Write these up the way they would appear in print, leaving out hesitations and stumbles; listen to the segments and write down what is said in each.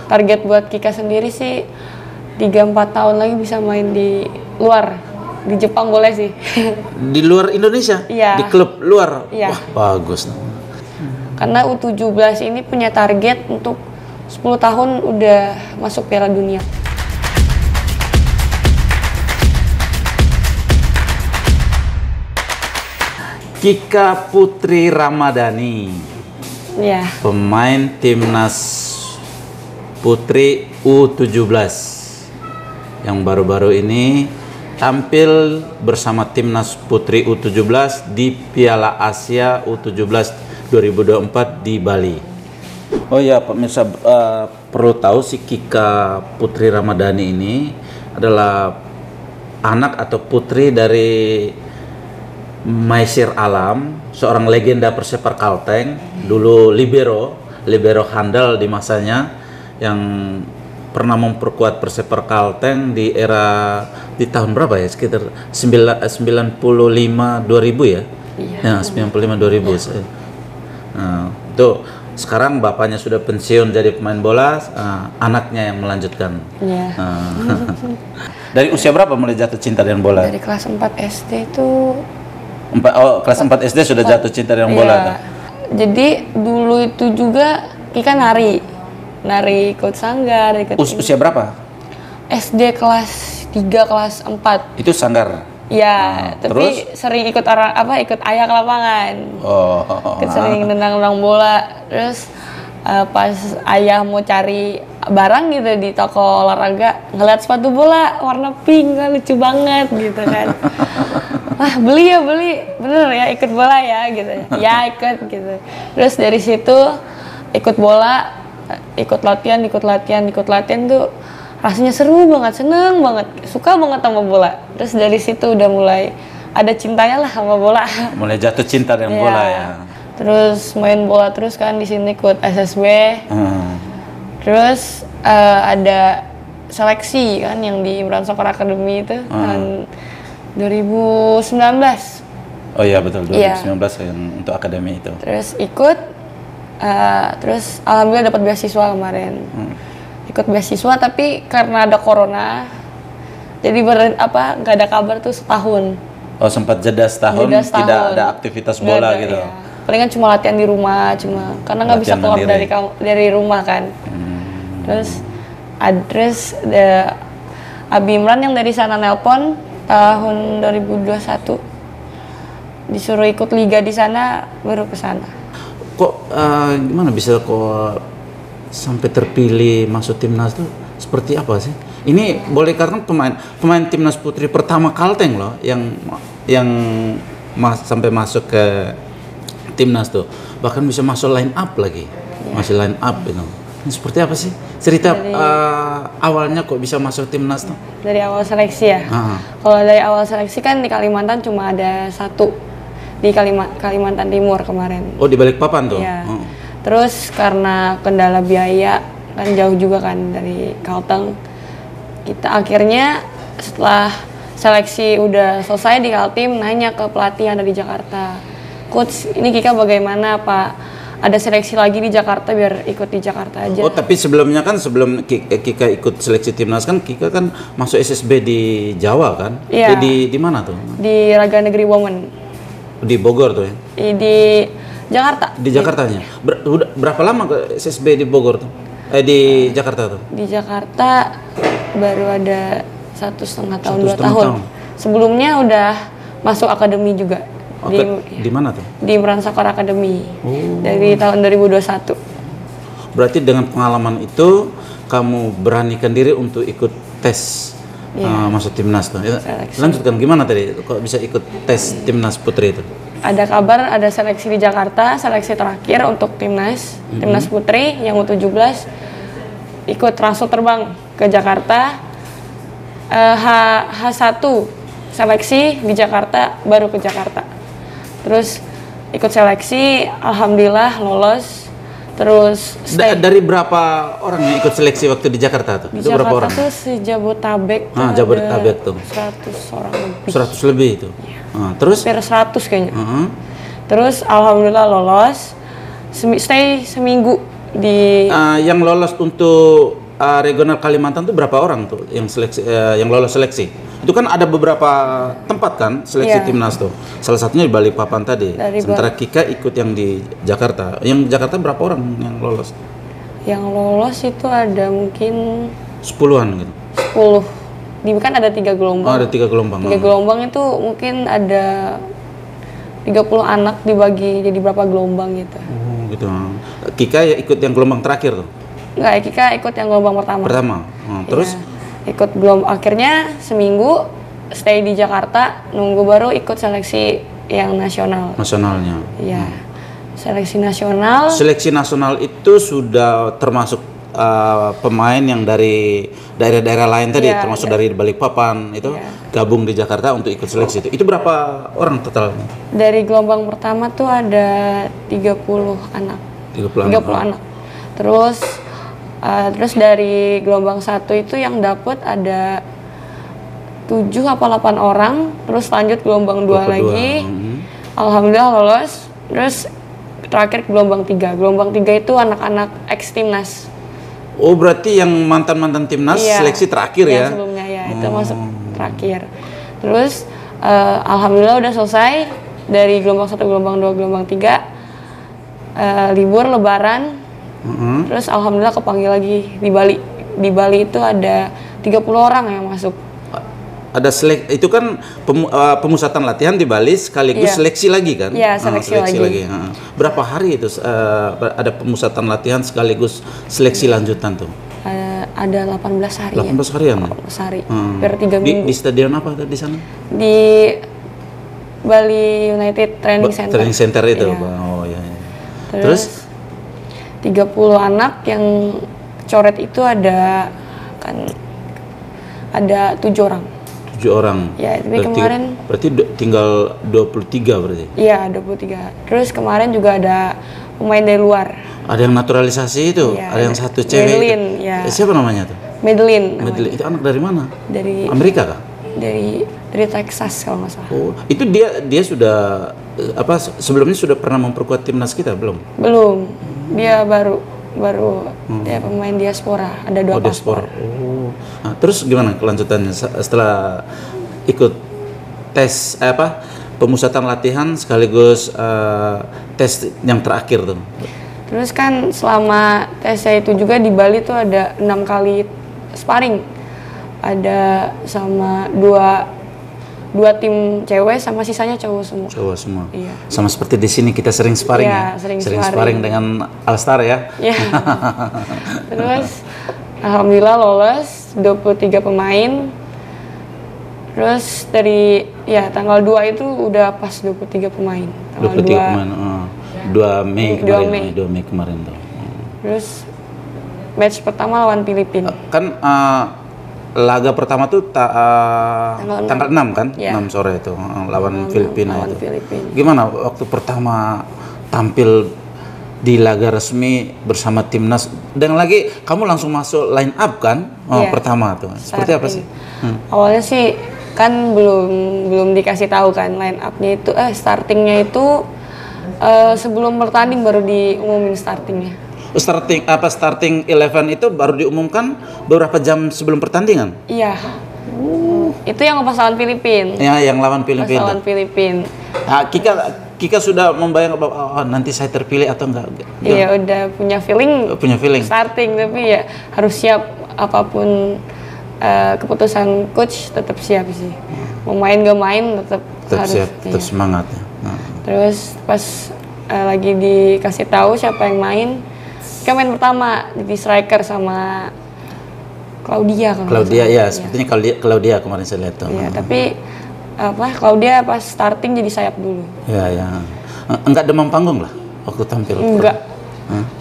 target buat Kika sendiri sih 3-4 tahun lagi bisa main di luar, di Jepang boleh sih. Di luar Indonesia? Iya. Di klub luar? Iya. Wah, bagus. Karena U17 ini punya target untuk 10 tahun udah masuk Piala Dunia. Kika Putri Ramadhani, Ya. pemain timnas Putri U17 yang baru-baru ini tampil bersama timnas Putri U17 di Piala Asia U17 2024 di Bali. Oh ya, pemirsa, perlu tahu si Kika Putri Ramadhani ini adalah anak atau putri dari Maisir Alam, seorang legenda Persepar Kalteng, dulu libero handal di masanya, yang pernah memperkuat Persepar Kalteng di era, di tahun berapa ya, sekitar 95 2000 ya. Iya. Ya, 95 2000. Ya. Nah, itu sekarang bapaknya sudah pensiun jadi pemain bola, anaknya yang melanjutkan. Iya. Dari usia berapa mulai jatuh cinta dengan bola? Dari kelas 4 SD itu Kelas 4 SD sudah jatuh cinta dengan bola. iya. Jadi dulu itu juga Kika nari ikut sanggar, ikut Usia berapa? SD kelas 3 kelas 4. Itu sanggar. Ya, tapi terus? sering ikut ikut ayah ke lapangan. Oh. Sering nendang bola. Terus pas ayah mau cari barang gitu di toko olahraga, ngeliat sepatu bola warna pink, lucu banget gitu kan. Wah, beli, bener ya, ikut bola ya gitu. Ya, ikut gitu. Terus dari situ ikut bola, ikut latihan tuh rasanya seru banget, seneng banget, suka banget sama bola. Terus dari situ udah mulai ada cintanya lah sama bola. Mulai jatuh cinta dengan bola ya. Terus main bola terus kan di sini ikut SSB. Terus ada seleksi kan yang di Imran Soccer Academy itu tahun 2019. Oh iya betul, 2019 yang untuk akademi itu. Terus ikut, terus alhamdulillah dapat beasiswa kemarin. Ikut beasiswa tapi karena ada corona, jadi nggak ada kabar tuh setahun. Oh, sempat jeda setahun, tidak ada aktivitas bola gitu. Iya. Palingan cuma latihan di rumah, karena nggak bisa keluar dari rumah kan. Terus Abi Imran yang dari sana nelpon tahun 2021 disuruh ikut liga di sana, baru ke sana. Kok gimana bisa kok sampai terpilih masuk timnas tuh, seperti apa sih? Ini boleh karena pemain timnas putri pertama Kalteng loh yang sampai masuk ke timnas tuh, bahkan bisa masuk line up lagi. Masih line up gitu. Ini seperti apa sih cerita awalnya kok bisa masuk timnas tuh? Dari awal seleksi ya. Kalau dari awal seleksi kan di Kalimantan cuma ada satu di Kalimantan Timur kemarin. Oh, di Balikpapan tuh. Iya. Terus karena kendala biaya kan jauh juga kan dari Kalteng, kita akhirnya setelah seleksi udah selesai di Kaltim nanya ke pelatih yang ada di Jakarta, coach ini Kika bagaimana Pak? Ada seleksi lagi di Jakarta, biar ikut di Jakarta aja. Oh, tapi sebelumnya kan sebelum Kika ikut seleksi timnas kan Kika kan masuk SSB di Jawa kan? Iya. Di mana tuh? Di Raga Negeri Women. Di Bogor tuh ya? Di Jakarta. Di Jakartanya. Berapa lama ke SSB di Bogor tuh? Di Jakarta tuh? Di Jakarta baru ada 1,5 tahun, 2 1,5 tahun. tahun. Sebelumnya udah masuk akademi juga. Di mana tuh? Di Imran Soccer Academy. Dari tahun 2021. Berarti dengan pengalaman itu kamu beranikan diri untuk ikut tes masuk timnas tuh. Lanjutkan, gimana tadi kok bisa ikut tes timnas putri itu? Ada kabar ada seleksi di Jakarta, seleksi terakhir untuk timnas putri yang U17, ikut transfer terbang ke Jakarta. H1 seleksi di Jakarta, baru ke Jakarta. Terus ikut seleksi, alhamdulillah lolos. Terus dari berapa orang yang ikut seleksi waktu di Jakarta tuh? Di itu Jakarta berapa orang? tuh sejabotabek Jabodetabek tuh 100 orang lebih. 100 lebih itu. Terus? Hampir 100 kayaknya. Terus alhamdulillah lolos. Stay seminggu Yang lolos untuk regional Kalimantan tuh berapa orang tuh yang seleksi, yang lolos seleksi? Itu kan ada beberapa tempat kan seleksi timnas tuh. Salah satunya di Balikpapan tadi. Sementara Kika ikut yang di Jakarta. Yang Jakarta berapa orang yang lolos? Yang lolos itu ada mungkin 10-an gitu. 10. Kan ada 3 gelombang. Oh, ada 3 gelombang. 3 gelombang itu mungkin ada 30 anak dibagi jadi berapa gelombang gitu. Oh, gitu. Kika ya ikut yang gelombang terakhir tuh. Enggak, Kika ikut yang gelombang pertama. Terus ikut gelombang akhirnya seminggu stay di Jakarta, nunggu baru ikut seleksi yang nasional. Nasionalnya. Iya. Seleksi nasional. Seleksi nasional itu sudah termasuk pemain yang dari daerah-daerah lain tadi, termasuk dari Balikpapan itu gabung di Jakarta untuk ikut seleksi itu. Itu berapa orang totalnya? Dari gelombang pertama tuh ada 30 anak. 30 anak. Terus dari gelombang 1 itu yang dapat ada 7 apa 8 orang, terus lanjut gelombang 2 lagi. Alhamdulillah lolos. Terus terakhir gelombang 3. Gelombang 3 itu anak-anak ex timnas. Oh, berarti yang mantan-mantan timnas seleksi terakhir ya? Sebelumnya ya, itu masuk terakhir. Terus alhamdulillah udah selesai dari gelombang 1, gelombang 2, gelombang 3. Libur lebaran. Terus alhamdulillah kepanggil lagi di Bali. Di Bali itu ada 30 orang yang masuk. Ada itu kan pemusatan latihan di Bali sekaligus seleksi lagi kan? Iya, seleksi lagi. Berapa hari itu ada pemusatan latihan sekaligus seleksi lanjutan tuh? Ada 18 hari. 18 harian. 18 hari. Per 3 minggu. Di stadion apa di sana? Di Bali United Training Center. Training Center itu. Iya. Oh iya. Terus 30 anak yang coret itu ada 7 orang. 7 orang. Ya, tapi kemarin berarti tinggal 23 berarti. Iya, 23. Terus kemarin juga ada pemain dari luar. Ada yang naturalisasi itu, ada yang satu cewek. Madeline, ya. Siapa namanya tuh? Madeline. Itu anak dari mana? Dari Amerika kah? Dari Texas kalau nggak salah. Oh, itu dia sudah sebelumnya sudah pernah memperkuat timnas kita belum? Belum. Dia baru dia pemain diaspora, ada 2 paspor. Oh. Nah, terus gimana kelanjutannya setelah ikut tes pemusatan latihan sekaligus tes yang terakhir tuh? Terus kan selama tesnya itu juga di Bali tuh ada 6 kali sparring. Ada sama 2 tim cewek sama sisanya cowok semua. Cowok semua. Iya. Sama seperti di sini kita sering sparring ya. Sering sparring dengan Alstar ya. Iya. Terus alhamdulillah lolos 23 pemain. Terus dari tanggal 2 itu udah pas 23 pemain. Tanggal 23 pemain. 2 Mei kemarin tuh. Terus match pertama lawan Filipina. Kan laga pertama tuh tanggal 6 kan? 6 sore itu lawan Filipina itu. Gimana waktu pertama tampil di laga resmi bersama timnas dan lagi kamu langsung masuk line up kan? Pertama tuh. Seperti apa sih? Awalnya sih kan belum dikasih tahu kan line up-nya itu startingnya itu sebelum bertanding baru diumumin startingnya. Starting 11 itu baru diumumkan beberapa jam sebelum pertandingan? Iya. Itu yang pas lawan Filipina. Ya, yang lawan Filipina. Nah, Kika sudah membayang bahwa nanti saya terpilih atau enggak? Iya, udah punya feeling. Starting, tapi ya harus siap apapun keputusan coach, tetap siap sih. Mau main gak main tetap harus siap, tetap semangat ya. Terus pas lagi dikasih tahu siapa yang main, kan main pertama jadi striker sama Claudia sepertinya Claudia kemarin saya lihat tuh. Iya, tapi Claudia pas starting jadi sayap dulu. Iya. Enggak demam panggung lah waktu tampil? Enggak.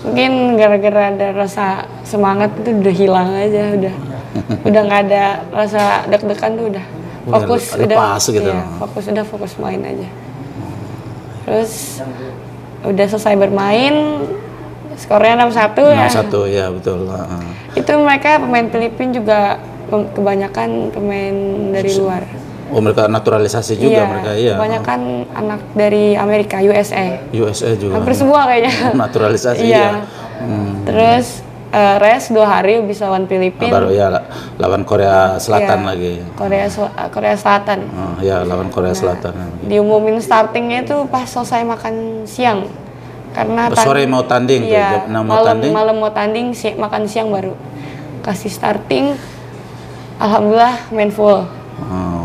Mungkin gara-gara ada rasa semangat itu udah hilang aja, udah nggak ada rasa deg-degan tuh udah fokus fokus main aja. Terus udah selesai bermain, skornya 6-1 ya. 6-1 ya betul. Itu mereka pemain Filipina juga kebanyakan pemain dari luar. Oh, mereka naturalisasi juga mereka ya. Kebanyakan anak dari Amerika, USA. USA juga. Hampir semua kayaknya. Naturalisasi ya. Terus rest 2 hari bisa lawan Filipina. Baru ya lawan Korea Selatan lagi. Korea Selatan. Oh, ya lawan Korea Selatan. Diumumin startingnya itu pas selesai makan siang. Karena sore mau tanding tuh, malam mau tanding, makan siang baru kasih starting. Alhamdulillah main full.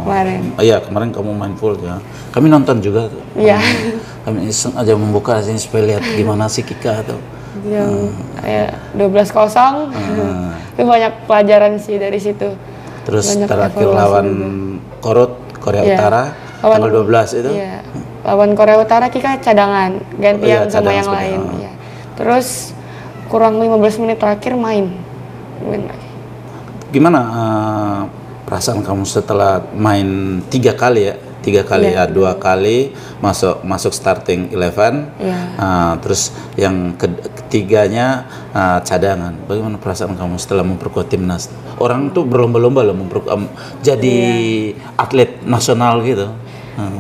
Kemarin. Iya, kemarin kamu main full ya. Kami nonton juga. Iya. Kami iseng aja membuka sini supaya lihat gimana sih Kika tuh. Yang 12-0. Itu banyak pelajaran sih dari situ. Terus banyak terakhir lawan Korea Utara tanggal 12 itu. Iya. Lawan Korea Utara Kika cadangan, gantian sama yang lain. Iya. Terus kurang 15 menit terakhir main lagi. Gimana perasaan kamu setelah main 3 kali ya? 3 kali ya, 2 kali masuk starting 11, terus yang ketiganya cadangan. Bagaimana perasaan kamu setelah memperkuat timnas? Orang tuh berlomba-lomba loh jadi atlet nasional gitu.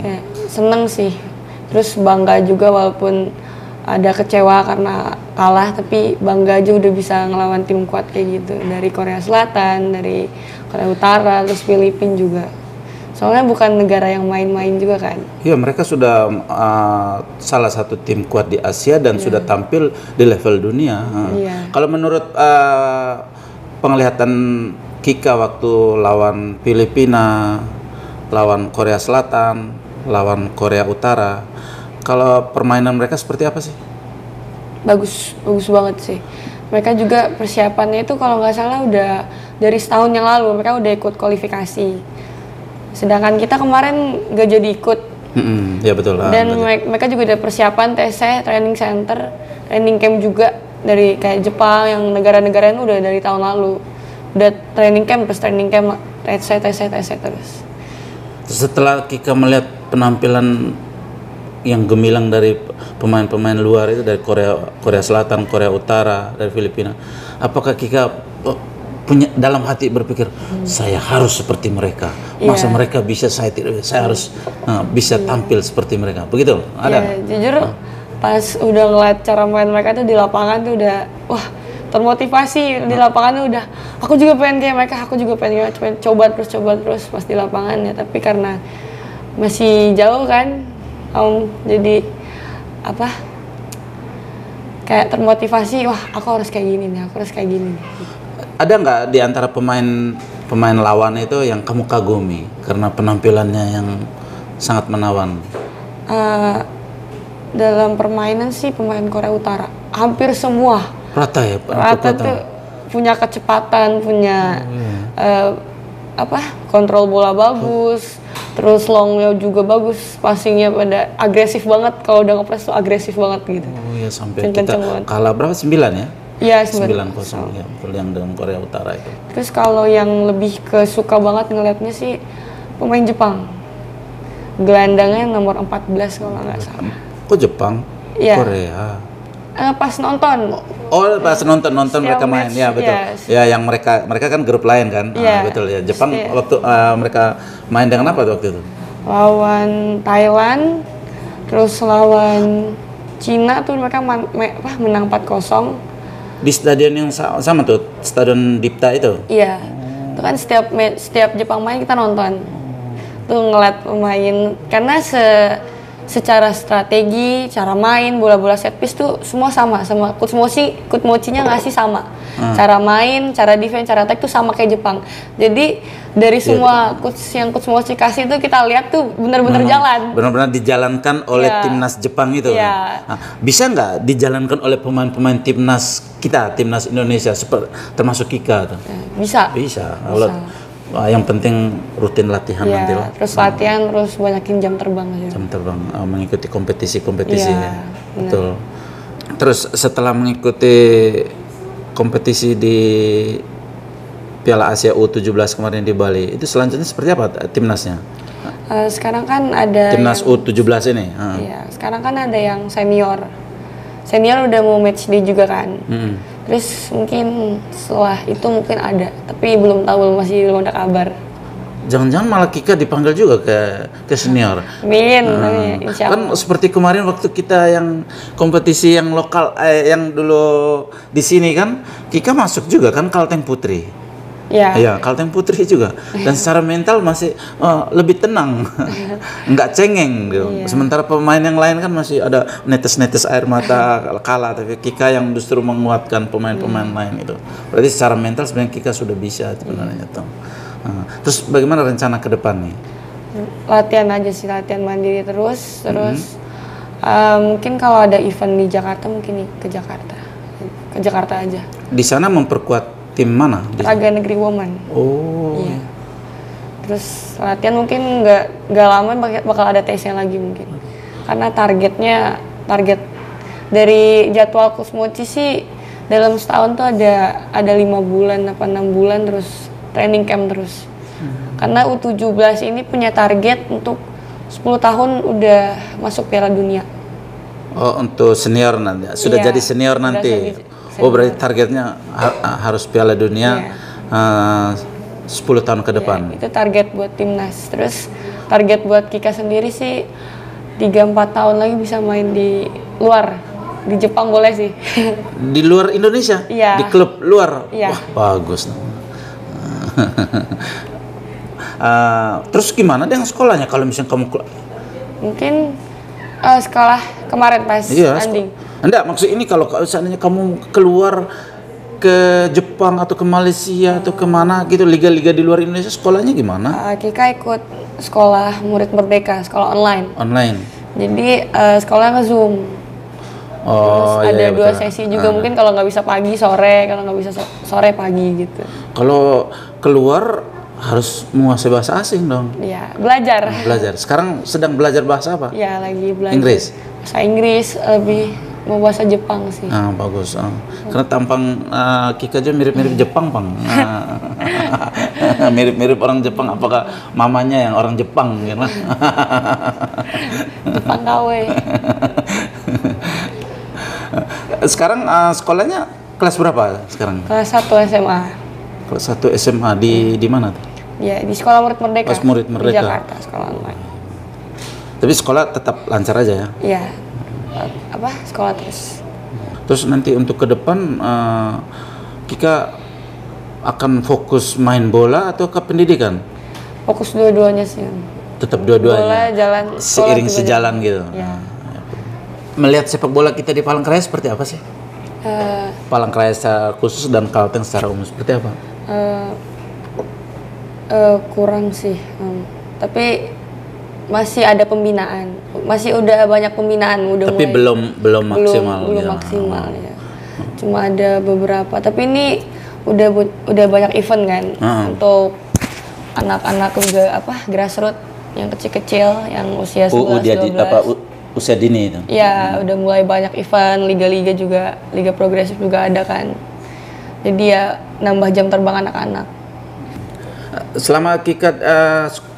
Ya, seneng sih. Terus bangga juga walaupun ada kecewa karena kalah, tapi bangga aja udah bisa ngelawan tim kuat kayak gitu. Dari Korea Selatan, dari Korea Utara, terus Filipina juga. Soalnya bukan negara yang main-main juga kan. Iya, mereka sudah salah satu tim kuat di Asia dan sudah tampil di level dunia. Kalau menurut penglihatan Kika waktu lawan Filipina, lawan Korea Selatan, lawan Korea Utara, kalau permainan mereka seperti apa sih? Bagus banget sih. Mereka juga persiapannya itu kalau nggak salah udah dari setahun yang lalu mereka udah ikut kualifikasi. Sedangkan kita kemarin nggak jadi ikut. Ya betul lah. Dan mereka juga ada persiapan TC, training center, training camp juga dari kayak Jepang yang negara-negara itu udah dari tahun lalu. Udah training camp TC terus. Setelah Kika melihat penampilan yang gemilang dari pemain-pemain luar itu dari Korea Selatan, Korea Utara, dari Filipina, apakah Kika punya dalam hati berpikir saya harus seperti mereka, masa mereka bisa, saya harus bisa tampil seperti mereka, begitu? Ada? Jujur pas udah ngeliat cara main mereka tuh di lapangan tuh udah wah termotivasi. Di lapangan tuh udah aku juga pengen kayak mereka, coba terus pas di lapangan ya, tapi karena masih jauh kan jadi kayak termotivasi, wah aku harus kayak gini nih. Ada nggak di antara pemain lawan itu yang kamu kagumi karena penampilannya yang sangat menawan? Dalam permainan sih pemain Korea Utara hampir semua rata ya. Rata tuh punya kecepatan, punya kontrol bola bagus, terus longnya juga bagus, passingnya pada agresif banget. Kalau udah ngepres tuh agresif banget gitu. Oh ya, sampai kita kalah berapa? 9 ya? Iya, 9-0 ya, yang dengan Korea Utara itu. Terus kalau yang lebih suka banget ngeliatnya sih pemain Jepang. Gelandangnya nomor 14 kalau nggak salah. Kok Jepang? Iya. Korea. Pas nonton. Oh, pas nonton mereka main. Match, ya, betul. Yes. Ya, yang mereka kan grup lain kan. Betul ya. Jepang waktu mereka main dengan apa waktu itu? Lawan Thailand, terus lawan Cina tuh mereka menang 4-0. Di stadion yang sama tuh, Stadion Dipta itu? Iya, itu kan setiap Jepang main kita nonton. Tuh ngeliat pemain, karena secara strategi, cara main, bola-bola set piece tuh semua sama Coach Mochi-nya ngasih sama. Cara main, cara defense, cara attack tuh sama kayak Jepang. Jadi dari semua Coach Mochi kasih tuh kita lihat tuh benar-benar jalan. Benar-benar dijalankan oleh timnas Jepang itu. Nah, bisa nggak dijalankan oleh pemain-pemain timnas kita, timnas Indonesia, termasuk Kika tuh? Bisa. Yang penting rutin latihan nanti lah. Terus latihan, terus banyakin jam terbang aja. Jam terbang, mengikuti kompetisi ya. Betul. Terus setelah mengikuti kompetisi di Piala Asia U17 kemarin di Bali, itu selanjutnya seperti apa timnasnya? Sekarang kan ada timnas U17 ini. Iya, sekarang kan ada yang senior. Senior udah mau match day juga kan. Terus mungkin setelah itu mungkin ada, tapi belum tahu, masih belum ada kabar. Jangan-jangan malah Kika dipanggil juga ke senior. Amin, insya Kan Allah. seperti kemarin waktu kita yang kompetisi yang lokal, yang dulu di sini kan, Kika masuk juga kan Kalteng Putri. Ya, Iya, Kalteng Putri juga. Dan secara mental masih lebih tenang, nggak cengeng gitu. Sementara pemain yang lain kan masih ada netes-netes air mata kalah, tapi Kika yang justru menguatkan pemain-pemain lain itu. Berarti secara mental sebenarnya Kika sudah bisa sebenarnya tuh. Terus bagaimana rencana ke depan nih? latihan aja sih, latihan mandiri terus. Mungkin kalau ada event di Jakarta mungkin ke Jakarta aja. Di sana memperkuat tim mana? Raga Negeri Woman. Oh. Iya. Terus latihan mungkin nggak lama bakal ada tesnya lagi mungkin. Karena target dari jadwal Kusmochi sih dalam setahun tuh ada 5 bulan apa 6 bulan terus training camp terus. Karena U17 ini punya target untuk 10 tahun udah masuk Piala Dunia. Oh, untuk senior nanti. Sudah Iya, jadi senior udah nanti. jadi Oh, berarti targetnya harus Piala Dunia 10 tahun ke depan. Ya, itu target buat timnas. Terus target buat Kika sendiri sih 3-4 tahun lagi bisa main di luar. Di Jepang boleh sih. Di luar Indonesia? Iya. Di klub luar? Iya. Wah, bagus. Terus gimana dengan sekolahnya kalau misalnya kamu Mungkin sekolah kemarin pas tanding. Enggak, maksud ini kalau seandainya kamu keluar ke Jepang atau ke Malaysia atau kemana gitu, liga-liga di luar Indonesia, sekolahnya gimana? Kika ikut sekolah murid merdeka, sekolah online. Online. Jadi sekolahnya nge-zoom. Oh, Terus ada iya, 2 betul. sesi juga, mungkin kalau nggak bisa pagi sore, kalau nggak bisa sore pagi gitu. Kalau keluar harus menguasai bahasa asing dong. Ya, belajar. Belajar. Sekarang sedang belajar bahasa apa? Ya, lagi belajar. Inggris? Bahasa Inggris, lebih mau bahasa Jepang sih. Bagus. Karena tampang Kika aja mirip-mirip Jepang, Bang. Mirip-mirip orang Jepang. Apakah mamanya yang orang Jepang gitu? Jepang KW. Sekarang sekolahnya kelas berapa sekarang? Kelas 1 SMA. Kelas 1 SMA di mana tuh? Ya, di sekolah murid merdeka. Kelas murid merdeka. Di Jakarta, sekolah online. Tapi sekolah tetap lancar aja ya? Iya. Sekolah terus. Terus nanti untuk ke depan Kika akan fokus main bola atau ke pendidikan? Fokus dua-duanya sih. Tetap dua-duanya. Bola, jalan, seiring sekolah sejalan gitu. Ya. Melihat sepak bola kita di Palangkaraya seperti apa sih? Palangkaraya secara khusus dan Kalteng secara umum seperti apa? Kurang sih. Tapi masih ada pembinaan. Masih udah banyak pembinaan, udah Tapi mulai, belum maksimal. belum ya. maksimal ya. Cuma ada beberapa. Tapi ini udah banyak event kan untuk anak-anak juga grassroots yang kecil-kecil yang usia 11 12. Usia dini itu. Ya, udah mulai banyak event, liga-liga juga, liga progresif juga ada kan. Jadi ya nambah jam terbang anak-anak. Selama Kika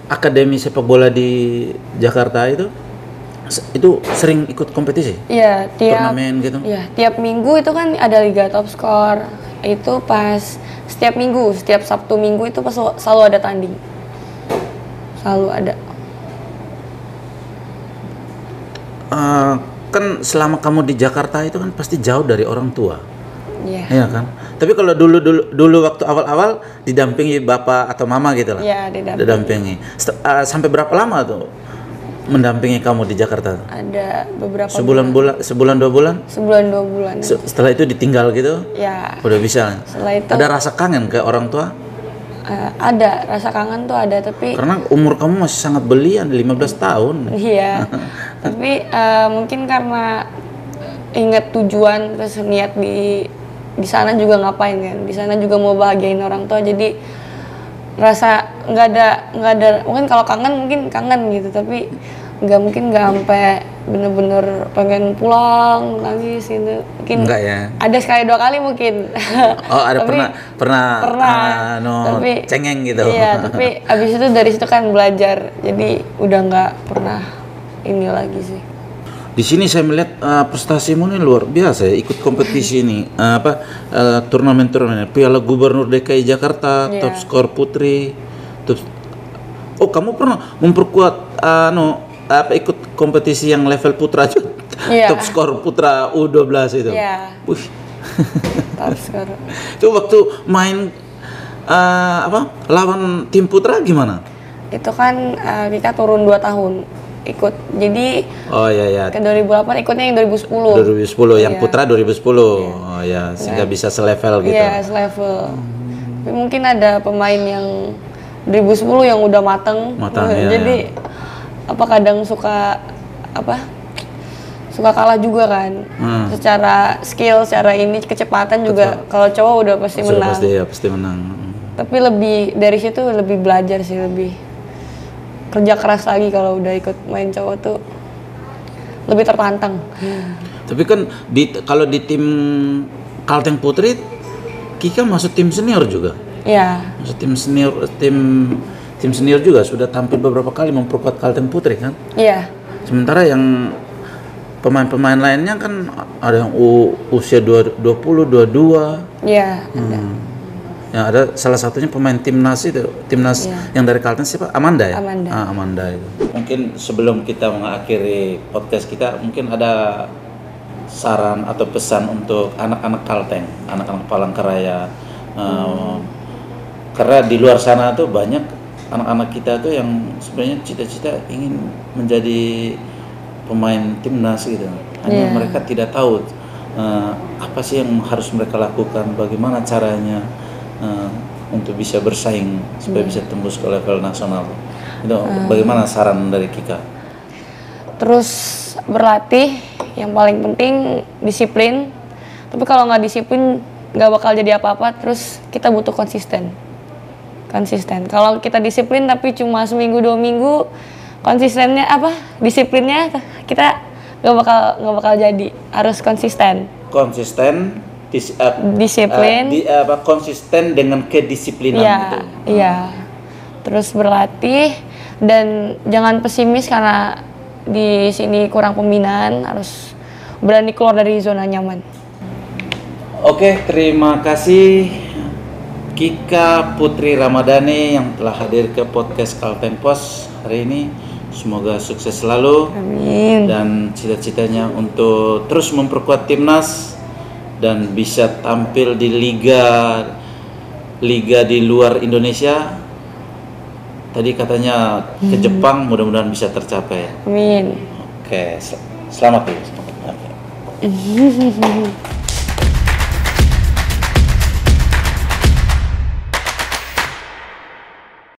akademi sepak bola di Jakarta itu sering ikut kompetisi? Iya, turnamen gitu? Iya, tiap minggu itu kan ada liga top score. Itu pas setiap minggu, setiap Sabtu Minggu itu selalu ada tanding. Selalu ada. Kan selama kamu di Jakarta itu kan pasti jauh dari orang tua. Iya. Iya kan? Tapi kalau dulu waktu awal-awal didampingi bapak atau mama gitu lah. Iya, didampingi. Sampai berapa lama tuh mendampingi kamu di Jakarta? Ada beberapa sebulan 2 bulan? Sebulan 2 bulan. Setelah itu ditinggal gitu? Ya. Udah bisa. Setelah itu ada rasa kangen ke orang tua? Ada, rasa kangen tuh ada, tapi karena umur kamu masih sangat belia, 15 tahun. Iya. Tapi mungkin karena ingat tujuan terus niat di sana juga ngapain kan, di sana juga mau bahagiain orang tua, jadi rasa nggak ada mungkin kalau kangen mungkin kangen gitu, tapi nggak sampai bener-bener pengen pulang nangis gitu, mungkin enggak ya, ada sekali 2 kali mungkin. Oh ada. Tapi, pernah tapi cengeng gitu. Iya, tapi abis itu dari situ kan belajar, jadi udah nggak pernah ini lagi sih. Di sini saya melihat prestasimu ini luar biasa ya, ikut kompetisi ini turnamen Piala Gubernur DKI Jakarta, top skor putri, Oh, kamu pernah memperkuat ikut kompetisi yang level putra juga? Iya. Top skor putra U12 itu. Iya. Wih. Top skor. Itu waktu main lawan tim putra gimana? Itu kan Kika turun 2 tahun ikut. Jadi Oh iya. ke 2008 ikutnya yang 2010. 2010 yang Iya. putra 2010. Oh ya, sehingga bisa selevel gitu. Iya, selevel. Tapi mungkin ada pemain yang 2010 yang udah mateng. Iya, Jadi kadang suka kalah juga kan. Secara skill, secara ini kecepatan juga kalau cowok udah pasti menang. Pasti menang. Tapi lebih dari situ lebih belajar sih, lebih kerja keras lagi kalau udah ikut main cowok tuh lebih tertantang. Tapi kan kalau di tim Kalteng Putri, Kika masuk tim senior juga. Iya. Masuk tim senior juga sudah tampil beberapa kali memperkuat Kalteng Putri kan. Iya. Sementara yang pemain-pemain lainnya kan ada yang usia 20, 22. Iya. Ya, ada salah satunya pemain timnas yang dari Kalteng siapa? Amanda ya? Amanda itu. Mungkin sebelum kita mengakhiri podcast kita, mungkin ada saran atau pesan untuk anak-anak Kalteng, anak-anak Palangkaraya. Karena di luar sana tuh banyak anak-anak kita tuh yang sebenarnya cita-cita ingin menjadi pemain timnas gitu. Hanya mereka tidak tahu apa sih yang harus mereka lakukan, bagaimana caranya untuk bisa bersaing supaya bisa tembus ke level nasional. Itu bagaimana saran dari Kika? Terus berlatih, yang paling penting disiplin. Tapi kalau nggak disiplin nggak bakal jadi apa-apa. Terus kita butuh konsisten. Kalau kita disiplin tapi cuma seminggu 2 minggu, disiplinnya kita nggak bakal jadi. Harus konsisten. Disiplin. Konsisten dengan kedisiplinan itu. Iya. Terus berlatih dan jangan pesimis karena di sini kurang pembinaan, harus berani keluar dari zona nyaman. Oke, terima kasih Kika Putri Ramadhani yang telah hadir ke podcast Kalteng Pos hari ini. Semoga sukses selalu. Amin. Dan cita-citanya untuk terus memperkuat timnas dan bisa tampil di liga di luar Indonesia. Tadi katanya ke Jepang, mudah-mudahan bisa tercapai. Amin. Oke, selamat ya.